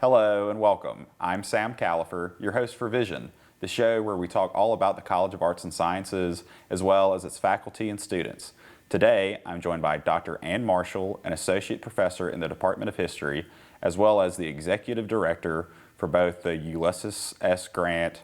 Hello and welcome. I'm Sam Califer, your host for Vision, the show where we talk all about the College of Arts and Sciences as well as its faculty and students. Today, I'm joined by Dr. Ann Marshall, an associate professor in the Department of History, as well as the executive director for both the Ulysses S. Grant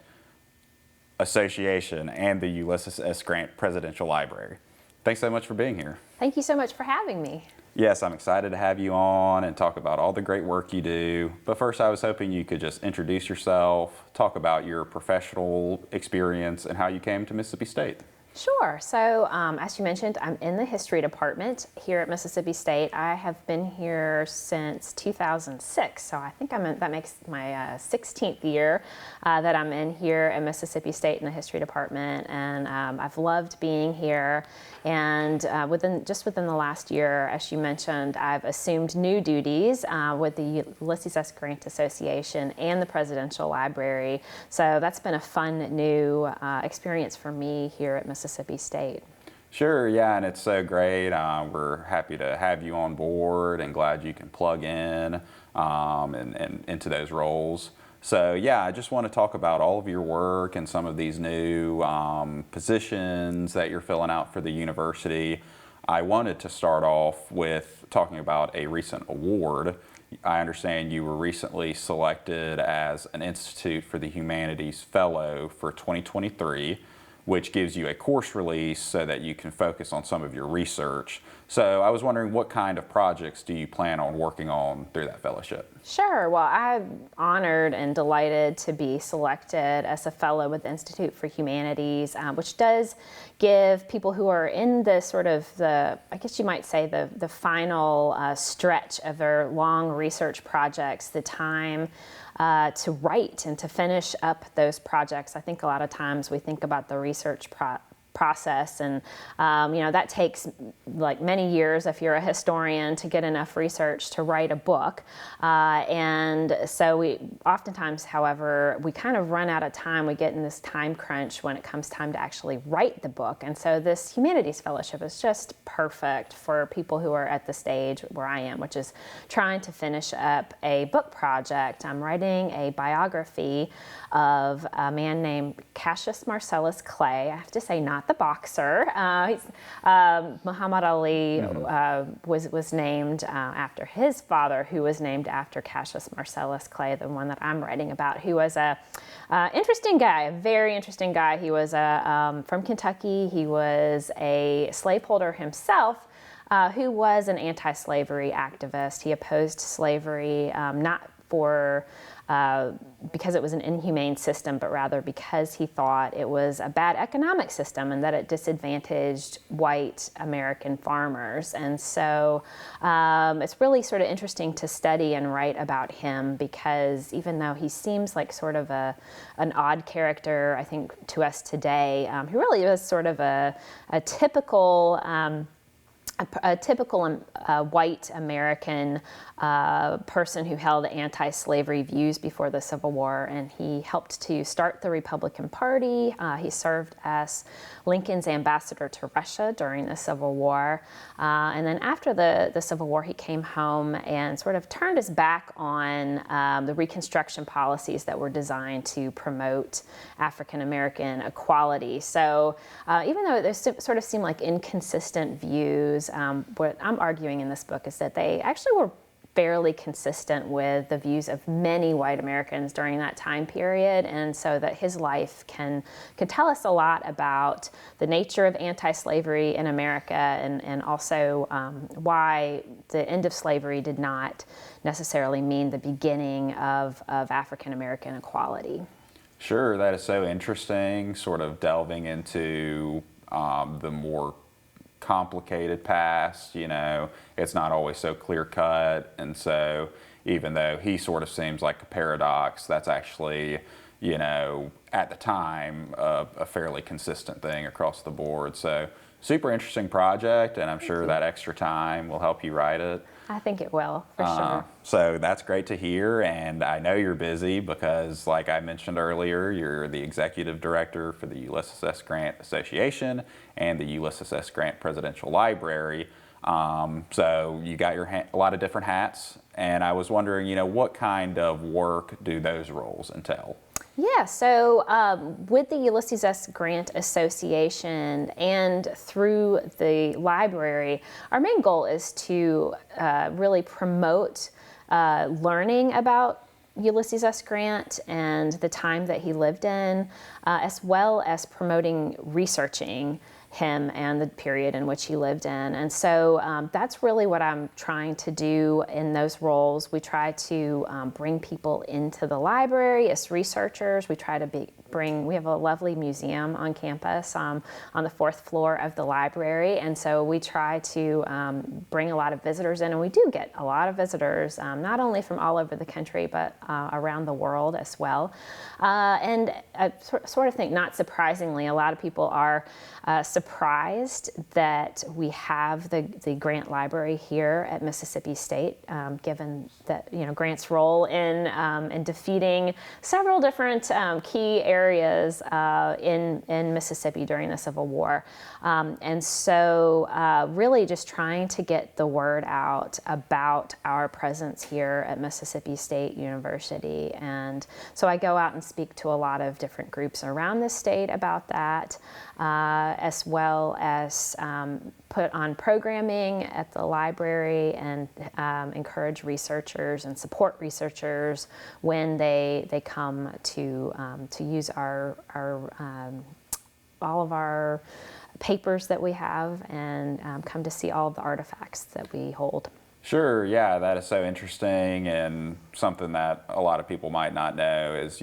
Association and the Ulysses S. Grant Presidential Library. Thanks so much for being here. Thank you so much for having me. Yes, I'm excited to have you on and talk about all the great work you do. But first, I was hoping you could just introduce yourself, talk about your professional experience and how you came to Mississippi State. Sure. So, as you mentioned, I'm in the history department here at Mississippi State. I have been here since 2006, so I think that makes my 16th year that I'm in here at Mississippi State in the history department, and I've loved being here. And within the last year, as you mentioned, I've assumed new duties with the Ulysses S. Grant Association and the Presidential Library. So that's been a fun new experience for me here at Mississippi State. Sure, yeah, and it's so great. We're happy to have you on board and glad you can plug in and into those roles. So yeah, I just want to talk about all of your work and some of these new positions that you're filling out for the university. I wanted to start off with talking about a recent award. I understand you were recently selected as an Institute for the Humanities Fellow for 2023, which gives you a course release so that you can focus on some of your research. So I was wondering, what kind of projects do you plan on working on through that fellowship? Sure. Well, I'm honored and delighted to be selected as a fellow with the Institute for Humanities, which does give people who are in the I guess you might say, the final stretch of their long research projects, the time to write and to finish up those projects. I think a lot of times we think about the research process, and that takes like many years if you're a historian to get enough research to write a book, and so we oftentimes, however, we kind of run out of time. We get in this time crunch when it comes time to actually write the book, and so this humanities fellowship is just perfect for people who are at the stage where I am, which is trying to finish up a book project. I'm writing a biography of a man named Cassius Marcellus Clay. I have to say, not the boxer. Muhammad Ali was named after his father, who was named after Cassius Marcellus Clay, the one that I'm writing about, who was a interesting guy, a very interesting guy. He was from Kentucky. He was a slaveholder himself, who was an anti-slavery activist. He opposed slavery, not because it was an inhumane system, but rather because he thought it was a bad economic system and that it disadvantaged white American farmers. And so it's really sort of interesting to study and write about him, because even though he seems like sort of an odd character, I think, to us today, he really was sort of a typical white American person who held anti-slavery views before the Civil War, and he helped to start the Republican Party. He served as Lincoln's ambassador to Russia during the Civil War, and then after the Civil War, he came home and sort of turned his back on the Reconstruction policies that were designed to promote African American equality. So even though they sort of seem like inconsistent views, what I'm arguing in this book is that they actually were fairly consistent with the views of many white Americans during that time period, and so that his life can tell us a lot about the nature of anti-slavery in America, and also why the end of slavery did not necessarily mean the beginning of African American equality. Sure, that is so interesting, sort of delving into the more complicated past. It's not always so clear-cut, and so even though he sort of seems like a paradox, that's actually, at the time, a fairly consistent thing across the board. So super interesting project, and I'm sure that extra time will help you write it. I think it will, for sure. So that's great to hear, and I know you're busy because, like I mentioned earlier, you're the executive director for the Ulysses S. Grant Association and the Ulysses S. Grant Presidential Library. So you got your a lot of different hats, and I was wondering, what kind of work do those roles entail? Yeah, so with the Ulysses S. Grant Association and through the library, our main goal is to really promote learning about Ulysses S. Grant and the time that he lived in, as well as promoting researching him and the period in which he lived in. And so that's really what I'm trying to do in those roles. We try to bring people into the library as researchers. We try to we have a lovely museum on campus on the 4th floor of the library. And so we try to bring a lot of visitors in, and we do get a lot of visitors, not only from all over the country, but around the world as well. And I sort of think, not surprisingly, a lot of people are surprised that we have the Grant Library here at Mississippi State, given that Grant's role in defeating several different key areas in Mississippi during the Civil War, and so really just trying to get the word out about our presence here at Mississippi State University. And so I go out and speak to a lot of different groups around the state about that, as well as put on programming at the library and encourage researchers and support researchers when they come to use our all of our papers that we have, and come to see all of the artifacts that we hold. Sure, yeah, that is so interesting, and something that a lot of people might not know is,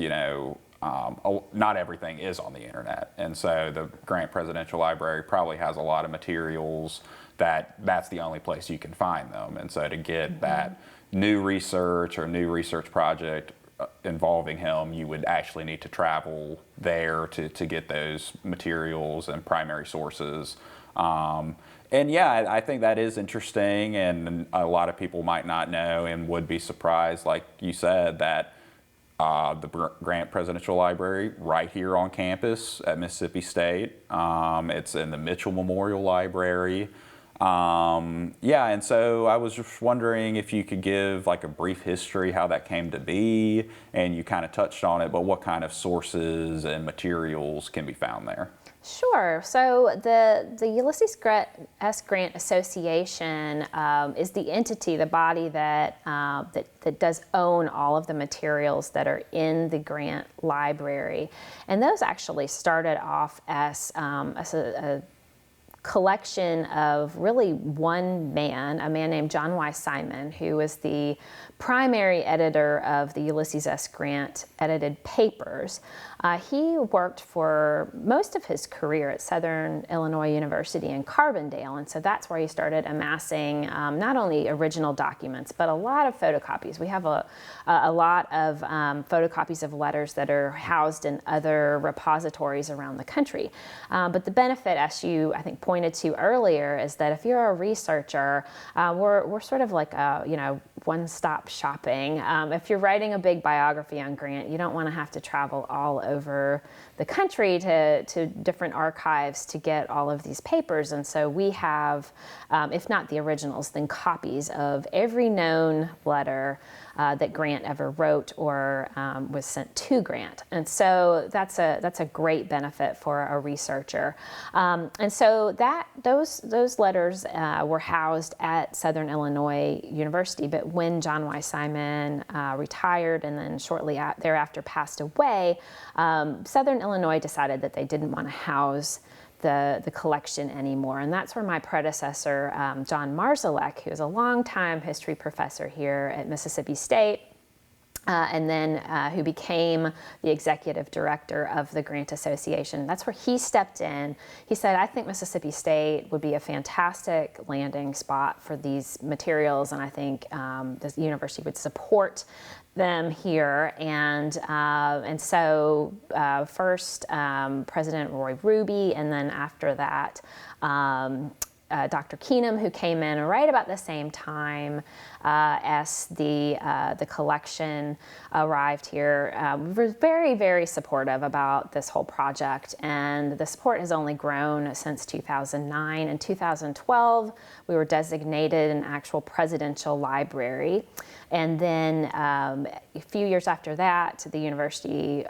not everything is on the internet. And so the Grant Presidential Library probably has a lot of materials that's the only place you can find them. And so to get that new research or new research project involving him, you would actually need to travel there to get those materials and primary sources. And yeah, I think that is interesting, and a lot of people might not know and would be surprised, like you said, that the Grant Presidential Library right here on campus at Mississippi State. It's in the Mitchell Memorial Library. Yeah, and so I was just wondering if you could give like a brief history, how that came to be, and you kind of touched on it, but what kind of sources and materials can be found there? Sure. So the Ulysses S. Grant Association is the entity, the body that does own all of the materials that are in the Grant Library, and those actually started off as a collection of really one man, a man named John Y. Simon, who was the primary editor of the Ulysses S. Grant edited papers. He worked for most of his career at Southern Illinois University in Carbondale, and so that's where he started amassing not only original documents, but a lot of photocopies. We have a lot of photocopies of letters that are housed in other repositories around the country. But the benefit, as you, I think, pointed to earlier, is that if you're a researcher, we're sort of like a, one-stop shopping. If you're writing a big biography on Grant, you don't want to have to travel all over the country to different archives to get all of these papers. And so we have, if not the originals, then copies of every known letter that Grant ever wrote or was sent to Grant. And so that's a great benefit for a researcher. And so those letters were housed at Southern Illinois University, but when John Y. Simon retired and then shortly thereafter passed away, Southern Illinois decided that they didn't want to house the collection anymore. And that's where my predecessor, John Marszalek, who is a longtime history professor here at Mississippi State, and then who became the executive director of the Grant Association. That's where he stepped in. He said, I think Mississippi State would be a fantastic landing spot for these materials, and I think the university would support them here. And so first President Roy Ruby, and then after that Dr. Keenum, who came in right about the same time as the collection arrived here, were very, very supportive about this whole project, and the support has only grown since 2009. In 2012, we were designated an actual presidential library, and then a few years after that, the university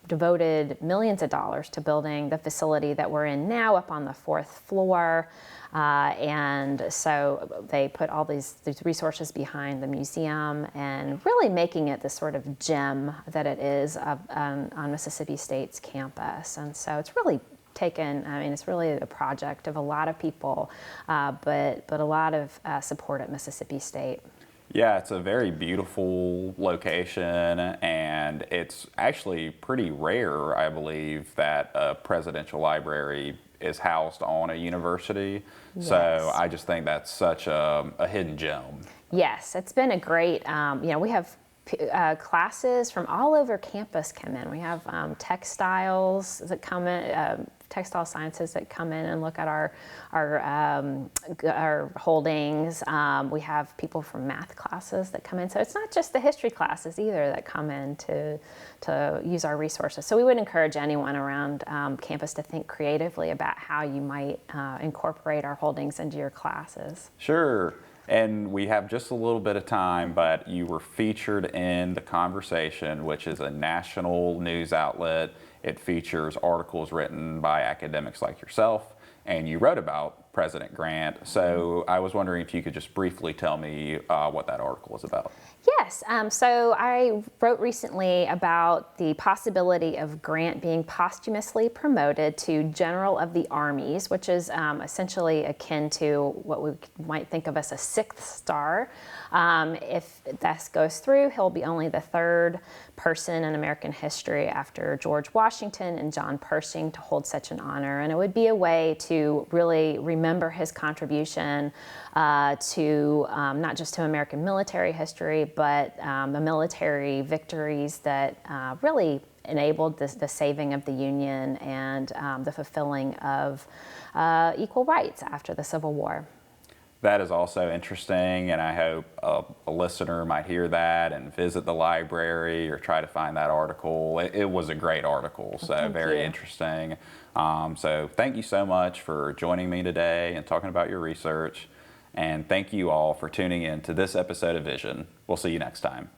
devoted millions of dollars to building the facility that we're in now up on the 4th floor. And so they put all these resources behind the museum and really making it the sort of gem that it is on Mississippi State's campus. And so it's really taken, I mean, it's really a project of a lot of people, but a lot of support at Mississippi State. Yeah, it's a very beautiful location, and it's actually pretty rare, I believe, that a presidential library is housed on a university. Yes. So I just think that's such a hidden gem. Yes, it's been a great, we have classes from all over campus come in. We have textiles that come in, textile sciences that come in and look at our holdings. We have people from math classes that come in. So it's not just the history classes either that come in to use our resources. So we would encourage anyone around campus to think creatively about how you might incorporate our holdings into your classes. Sure. And we have just a little bit of time, but you were featured in The Conversation, which is a national news outlet. It features articles written by academics like yourself, and you wrote about President Grant. So I was wondering if you could just briefly tell me what that article was about. Yes, so I wrote recently about the possibility of Grant being posthumously promoted to General of the Armies, which is essentially akin to what we might think of as a 6th star. If this goes through, he'll be only the 3rd person in American history after George Washington and John Pershing to hold such an honor. And it would be a way to really remember his contribution to not just to American military history, but the military victories that really enabled the saving of the Union and the fulfilling of equal rights after the Civil War. That is also interesting, and I hope a listener might hear that and visit the library or try to find that article. It was a great article, so very interesting. So thank you so much for joining me today and talking about your research. And thank you all for tuning in to this episode of Vision. We'll see you next time.